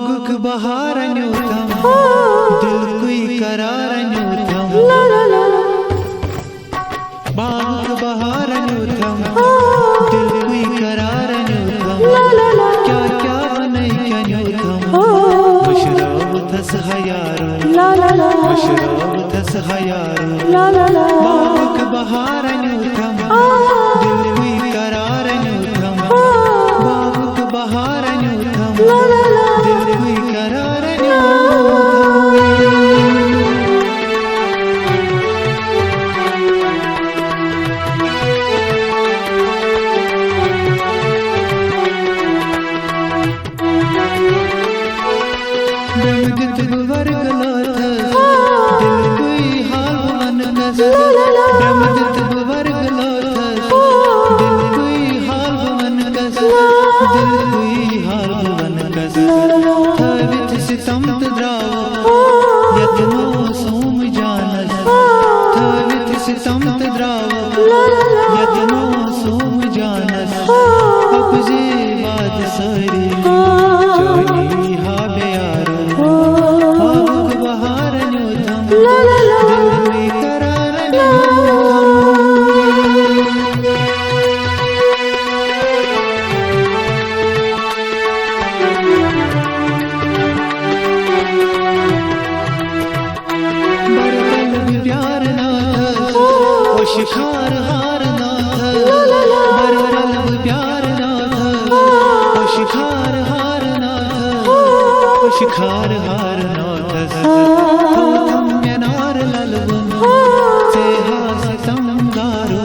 बागुक बहार न्यूतम दिल कोई करार न्यूतम बागुक बहार न्यूतम दिल कोई करार न्यूतम क्या क्या बने क्या न्यूतम मशराब थस हयारो मशराब थस हयारो बागुक बहार न्यूतम दिल कोई करार न्यूतम बागुक बहार न्यूतम दिल कोई करार शिखार हार नाथ बरवरल प्यार नाथ शिखार हार नाथ शिखार हार नाथ तुम नार ललवन से हास समगारो